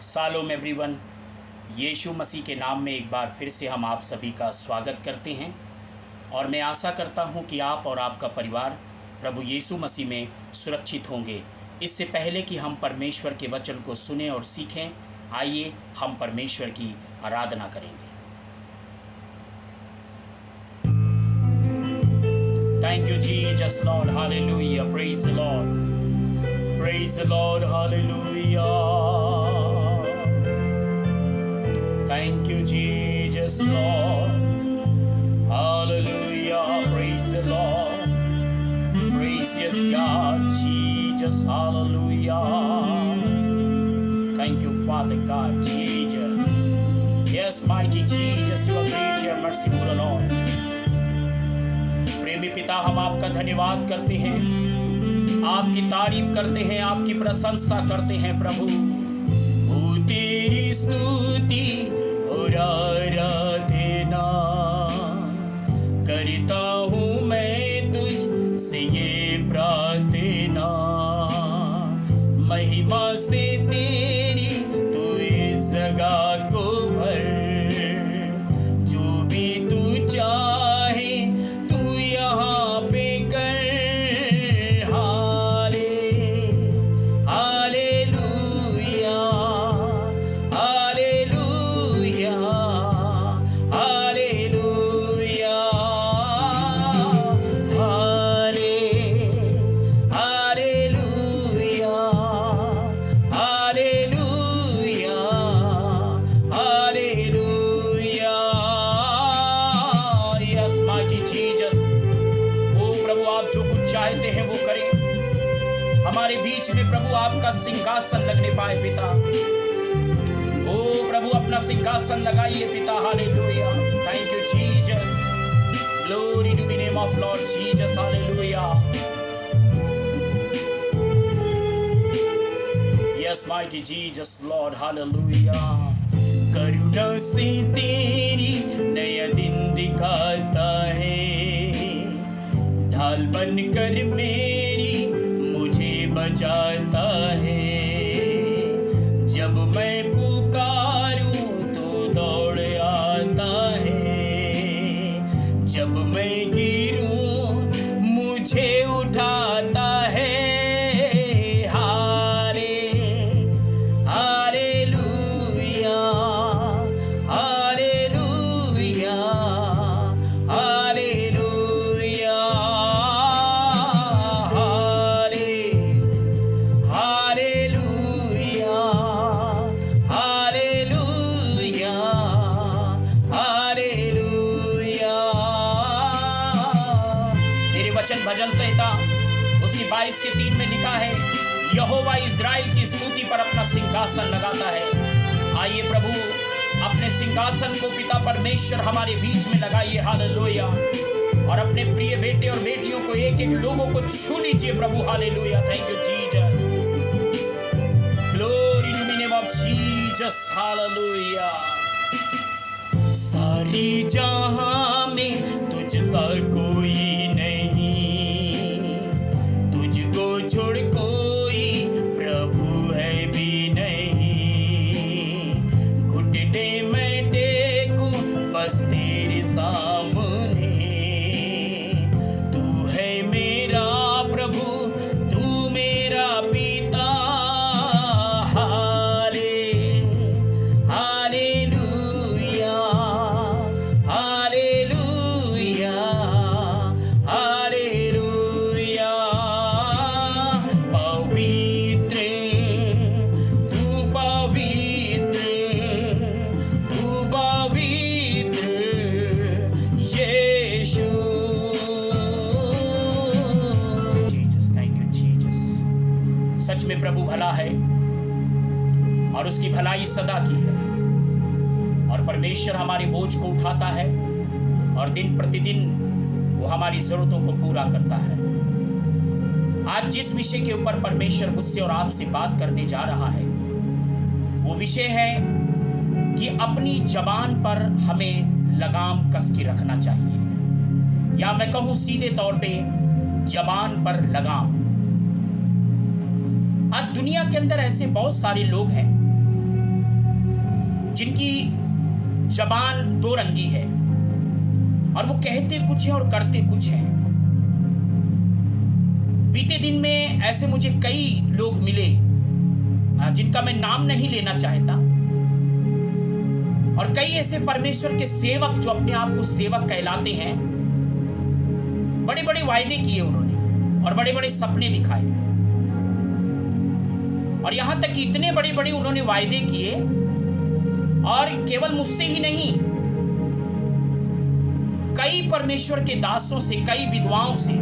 Shalom everyone. यीशु मसीह के नाम में एक बार फिर से हम आप सभी का स्वागत करते हैं और मैं आशा करता हूं कि आप और आपका परिवार प्रभु यीशु मसीह में सुरक्षित होंगे। इससे पहले कि हम परमेश्वर के वचन को सुने और सीखें, आइए हम परमेश्वर की आराधना करेंगे। Thank you Jesus Lord, hallelujah, praise the Lord, praise the Lord, hallelujah. Thank you, Jesus, Lord. Hallelujah. Praise the Lord. Praise yes, God, Jesus. Hallelujah. Thank you, Father God, Jesus. Yes, mighty Jesus, you are great, you are merciful, Lord. प्रेमी पिता, हम आपका धन्यवाद करते हैं, आपकी तारीफ करते हैं, आपकी प्रशंसा करते हैं प्रभु। तेरी स्तुति और आराधना करता हूँ मैं तुझसे ये प्रार्थना, महिमा से तेरी तू इस जगह को भर, जो भी तू चाहे तू यहाँ पे कर। हमारे बीच में प्रभु आपका सिंहासन लगने पाए पिता। ओ प्रभु अपना सिंहासन लगाइए पिता। Hallelujah, thank you Jesus, glory to the name of Lord Jesus, hallelujah. Yes mighty Jesus Lord, hallelujah. करुणा से तेरी नया दिन दिखाता है, ढाल बनकर मेरी बचाता है। जब मैं पुकारूं तो दौड़ आता है, जब मैं गिरूं मुझे उठाता है। भजन संहिता उसकी 22 के 3 में लिखा है, यहोवा इज़राइल की स्तुति पर अपना सिंहासन लगाता है। आइए प्रभु अपने सिंहासन को पिता परमेश्वर हमारे बीच में लगाइए, हालेलुया। और अपने प्रिय बेटे और बेटियों को एक एक लोगों को छू लीजिए प्रभु, hallelujah. Thank you Jesus, glory to the name of Jesus, hallelujah. सारी जहां में तुझ सा कोई छोड़ कोई प्रभु है भी नहीं, घुटने में टेकूं बस तेरे सामने। तू है मेरा प्रभु, तू मेरा पिता। सच में प्रभु भला है और उसकी भलाई सदा की है, और परमेश्वर हमारे बोझ को उठाता है और दिन प्रतिदिन वो हमारी जरूरतों को पूरा करता है। आज जिस विषय के ऊपर परमेश्वर मुझसे और आपसे बात करने जा रहा है वो विषय है कि अपनी जबान पर हमें लगाम कस के रखना चाहिए, या मैं कहूँ सीधे तौर पे जबान पर लगाम। आज दुनिया के अंदर ऐसे बहुत सारे लोग हैं जिनकी जबान दो रंगी है और वो कहते कुछ है और करते कुछ है। बीते दिन में ऐसे मुझे कई लोग मिले जिनका मैं नाम नहीं लेना चाहता, और कई ऐसे परमेश्वर के सेवक जो अपने आप को सेवक कहलाते हैं। बड़े बड़े वायदे किए उन्होंने और बड़े बड़े सपने दिखाए, और यहां तक कि इतने बड़े बड़े उन्होंने वायदे किए, और केवल मुझसे ही नहीं, कई परमेश्वर के दासों से, कई विधवाओं से,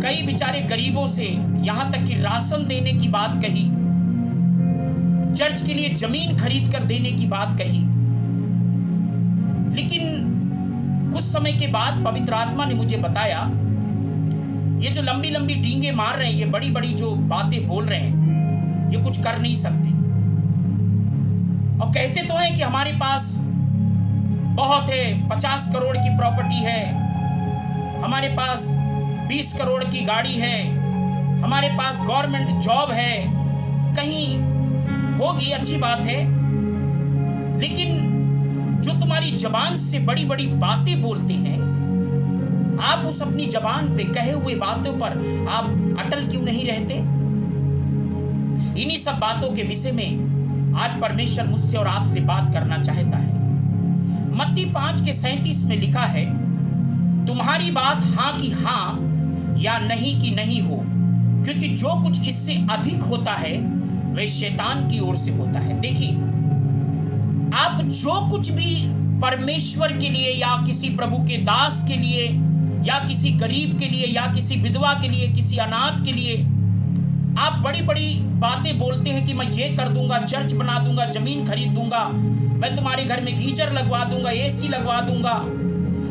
कई बेचारे गरीबों से, यहां तक कि राशन देने की बात कही, चर्च के लिए जमीन खरीद कर देने की बात कही। लेकिन कुछ समय के बाद पवित्र आत्मा ने मुझे बताया, ये जो लंबी लंबी डींगे मार रहे हैं, ये बड़ी बड़ी जो बातें बोल रहे हैं, ये कुछ कर नहीं सकते। और कहते तो हैं कि हमारे पास बहुत है, 50 करोड़ की प्रॉपर्टी है, हमारे पास 20 करोड़ की गाड़ी है, हमारे पास गवर्नमेंट जॉब है, कहीं होगी, अच्छी बात है। लेकिन जो तुम्हारी जबान से बड़ी बड़ी बातें बोलते हैं, आप उस अपनी जबान पे कहे हुए बातों पर आप अटल क्यों नहीं रहते? इन्हीं सब बातों के विषय में आज परमेश्वर मुझसे और आपसे बात करना चाहता है। मत्ती 5:37 में लिखा है, तुम्हारी बात हाँ की हाँ या नहीं की नहीं हो, क्योंकि जो कुछ इससे अधिक होता है वह शैतान की ओर से होता है। देखिए, आप जो कुछ भी परमेश्वर के लिए या किसी प्रभु के दास के लिए या किसी गरीब के लिए या किसी विधवा के लिए, किसी अनाथ के लिए आप बड़ी बड़ी बातें बोलते हैं कि मैं ये कर दूंगा, चर्च बना दूंगा, जमीन खरीद दूंगा, मैं तुम्हारे घर में गीजर लगवा दूंगा, एसी लगवा दूंगा,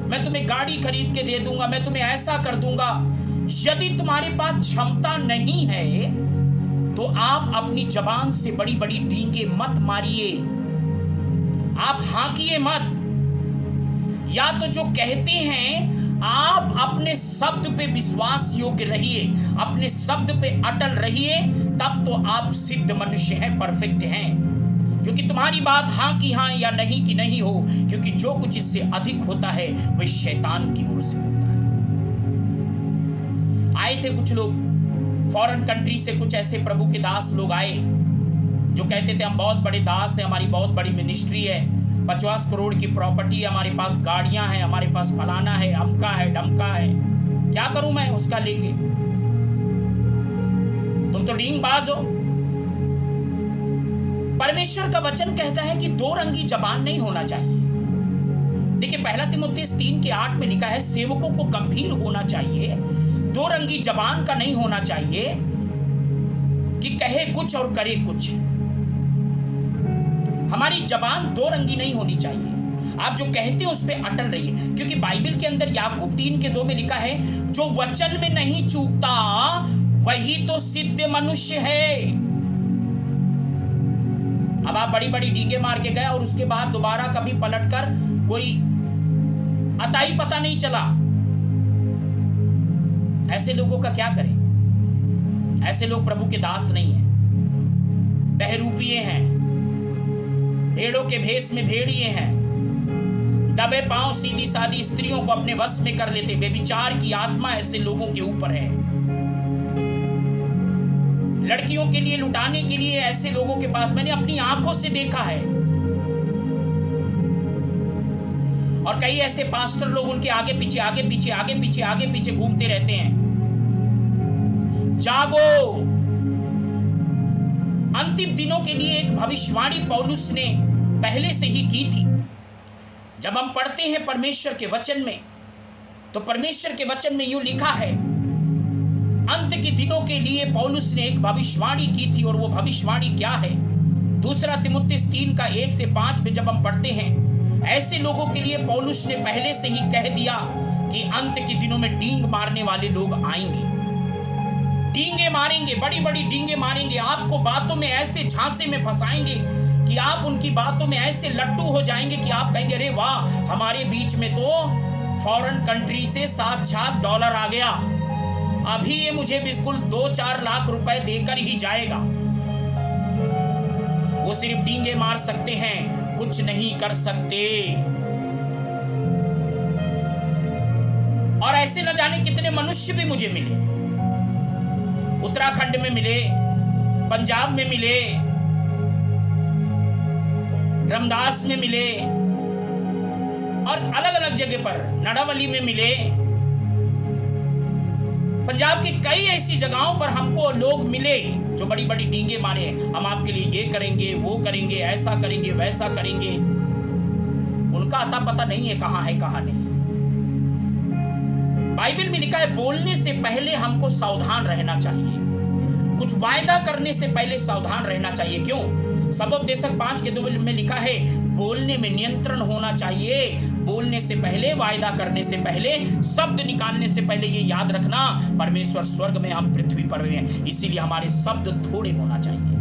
मैं तुम्हें गाड़ी खरीद के दे दूंगा, मैं तुम्हें ऐसा कर दूंगा। यदि तुम्हारे पास क्षमता नहीं है तो आप अपनी जबान से बड़ी बड़ी डींगे मत मारिए, आप हाकिए मत। या तो जो कहते हैं आप अपने शब्द पे विश्वास योग्य रहिए, अपने शब्द पे अटल रहिए, तब तो आप सिद्ध मनुष्य हैं, परफेक्ट हैं। क्योंकि तुम्हारी बात हाँ की हाँ या नहीं की नहीं हो, क्योंकि जो कुछ इससे अधिक होता है वह शैतान की ओर से होता है। आए थे कुछ लोग फॉरेन कंट्री से, कुछ ऐसे प्रभु के दास लोग आए जो कहते थे हम बहुत बड़े दास हैं, हमारी बहुत बड़ी मिनिस्ट्री है, 50 करोड़ की प्रॉपर्टी है, हमारे पास गाड़ियां हैं, हमारे पास फलाना है, अमका है, डमका है, क्या करूं मैं उसका लेके? तुम तो डींगबाज हो। परमेश्वर का वचन कहता है कि दो रंगी जबान नहीं होना चाहिए। देखिए, 1 तीमुथियुस 3:8 में लिखा है, सेवकों को गंभीर होना चाहिए, दो रंगी जबान का नहीं होना चाहिए कि कहे कुछ और करे कुछ। हमारी जबान दो रंगी नहीं होनी चाहिए। आप जो कहते हैं उस पे अटल रहिए, क्योंकि बाइबल के अंदर याकूब 3:2 में लिखा है, जो वचन में नहीं चूकता वही तो सिद्ध मनुष्य है। अब आप बड़ी बड़ी डींगे मार के गए और उसके बाद दोबारा कभी पलटकर कोई अताई पता नहीं चला, ऐसे लोगों का क्या करें? ऐसे लोग प्रभु के दास नहीं हैं, बहरूपिये हैं, भेड़ों के भेष में भेड़िए हैं, दबे पांव सीधी सादी स्त्रियों को अपने वश में कर लेते। बेविचार की आत्मा ऐसे लोगों के ऊपर है। लड़कियों के लिए लुटाने के लिए ऐसे लोगों के पास मैंने अपनी आंखों से देखा है। और कई ऐसे पास्टर लोग उनके आगे पीछे आगे पीछे आगे पीछे आगे पीछे घूमते रहते हैं। जागो, अंतिम दिनों के लिए एक भविष्यवाणी पौलुस ने पहले से ही की थी। जब हम पढ़ते हैं परमेश्वर के वचन में, तो परमेश्वर के वचन में यूं लिखा है, अंत के दिनों के लिए पौलुस ने एक भविष्यवाणी की थी। और वो भविष्यवाणी क्या है? 2 तीमुथियुस 3:1-5 में जब हम पढ़ते हैं, ऐसे लोगों के लिए पौलुस ने पहले से ही कह दिया कि अंत के दिनों में डींग मारने वाले लोग आएंगे, डींगे मारेंगे, बड़ी बड़ी डींगे मारेंगे, आपको बातों में ऐसे झांसे में फंसाएंगे कि आप उनकी बातों में ऐसे लट्टू हो जाएंगे कि आप कहेंगे, अरे वाह, हमारे बीच में तो फॉरेन कंट्री से साक्षात डॉलर आ गया, अभी ये मुझे बिल्कुल 2-4 लाख रुपए देकर ही जाएगा। वो सिर्फ डींगे मार सकते हैं कुछ नहीं कर सकते। और ऐसे न जाने कितने मनुष्य भी मुझे मिले, उत्तराखंड में मिले, पंजाब में मिले, रामदास में मिले और अलग अलग जगह पर नड़ावली में मिले। पंजाब की कई ऐसी जगहों पर हमको लोग मिले जो बड़ी बड़ी डींगे मारे, हम आपके लिए ये करेंगे, वो करेंगे, ऐसा करेंगे, वैसा करेंगे। उनका अता पता नहीं है कहां नहीं। बाइबल में लिखा है बोलने से पहले हमको सावधान रहना चाहिए, कुछ वायदा करने से पहले सावधान रहना चाहिए। क्यों? सबोपदेशक 5:2 में लिखा है बोलने में नियंत्रण होना चाहिए। बोलने से पहले, वायदा करने से पहले, शब्द निकालने से पहले ये याद रखना, परमेश्वर स्वर्ग में, हम पृथ्वी पर हैं, इसीलिए हमारे शब्द थोड़े होना चाहिए,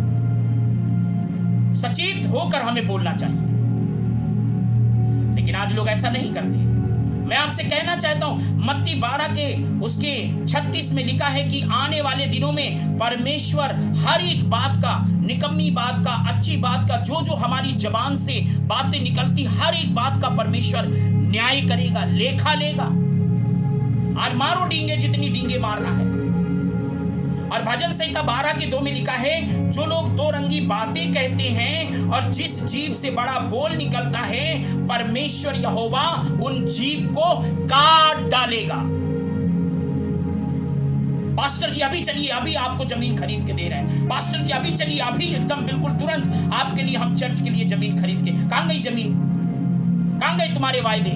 सचेत होकर हमें बोलना चाहिए। लेकिन आज लोग ऐसा नहीं करते। मैं आपसे कहना चाहता हूं मत्ती 12 के उसके 36 में लिखा है कि आने वाले दिनों में परमेश्वर हर एक बात का, निकम्मी बात का, अच्छी बात का, जो जो हमारी जबान से बातें निकलती, हर एक बात का परमेश्वर न्याय करेगा, लेखा लेगा। आज मारो डींगे जितनी डींगे मारना है। और भजन संहिता 12:2 में लिखा है जो लोग दो रंगी बातें कहते हैं और जिस जीभ से बड़ा बोल निकलता है, परमेश्वर यहोवा उन जीभ को काट डालेगा। पास्टर जी अभी चलिए, अभी आपको जमीन खरीद के दे रहे हैं। पास्टर जी अभी चलिए, अभी एकदम बिल्कुल तुरंत आपके लिए, हम चर्च के लिए जमीन खरीद के। कहां गई जमीन? कहां गए तुम्हारे वायदे?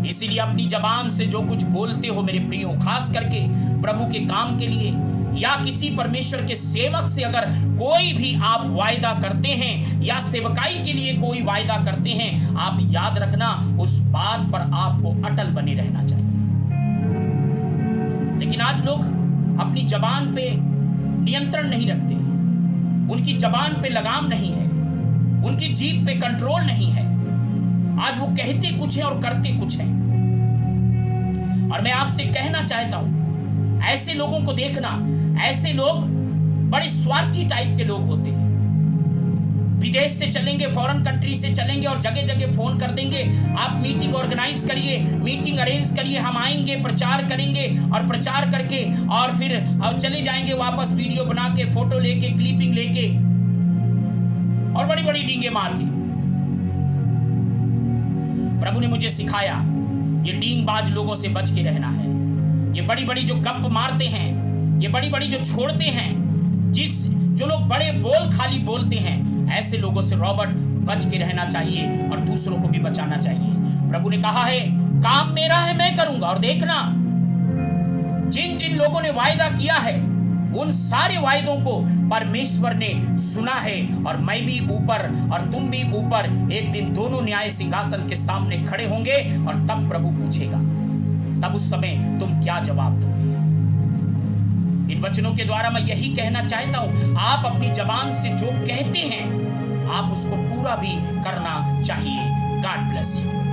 इसीलिए अपनी जबान से जो कुछ बोलते हो मेरे प्रियो, खास करके प्रभु के काम के लिए या किसी परमेश्वर के सेवक से अगर कोई भी आप वायदा करते हैं या सेवकाई के लिए कोई वायदा करते हैं, आप याद रखना उस बात पर आपको अटल बने रहना चाहिए। लेकिन आज लोग अपनी जबान पे नियंत्रण नहीं रखते, उनकी जबान पे लगाम नहीं है, उनकी जीभ पे कंट्रोल नहीं है। आज वो कहते कुछ है और करते कुछ है। और मैं आपसे कहना चाहता हूं ऐसे लोगों को देखना, ऐसे लोग बड़े स्वार्थी टाइप के लोग होते हैं। विदेश से चलेंगे, फॉरेन कंट्री से चलेंगे और जगह जगह फोन कर देंगे, आप मीटिंग ऑर्गेनाइज करिए, मीटिंग अरेंज करिए, हम आएंगे, प्रचार करेंगे, और प्रचार करके और फिर चले जाएंगे वापस, वीडियो बना के, फोटो लेके, क्लिपिंग लेके और बड़ी बड़ी डींगे मार के। प्रभु ने मुझे सिखाया ये डींगबाज लोगों से बच के रहना है। ये बड़ी बड़ी जो गप मारते हैं, ये बड़ी बड़ी जो छोड़ते हैं, जो लोग बड़े बोल खाली बोलते हैं, ऐसे लोगों से रॉबर्ट बच के रहना चाहिए और दूसरों को भी बचाना चाहिए। प्रभु ने कहा है काम मेरा है, मैं करूंगा। और देखना जिन जिन लोगों ने वायदा किया है उन सारे वायदों को परमेश्वर ने सुना है। और मैं भी ऊपर और तुम भी ऊपर, एक दिन दोनों न्याय सिंहासन के सामने खड़े होंगे और तब प्रभु पूछेगा, तब उस समय तुम क्या जवाब दोगे? इन वचनों के द्वारा मैं यही कहना चाहता हूं, आप अपनी जबान से जो कहते हैं आप उसको पूरा भी करना चाहिए। God bless you.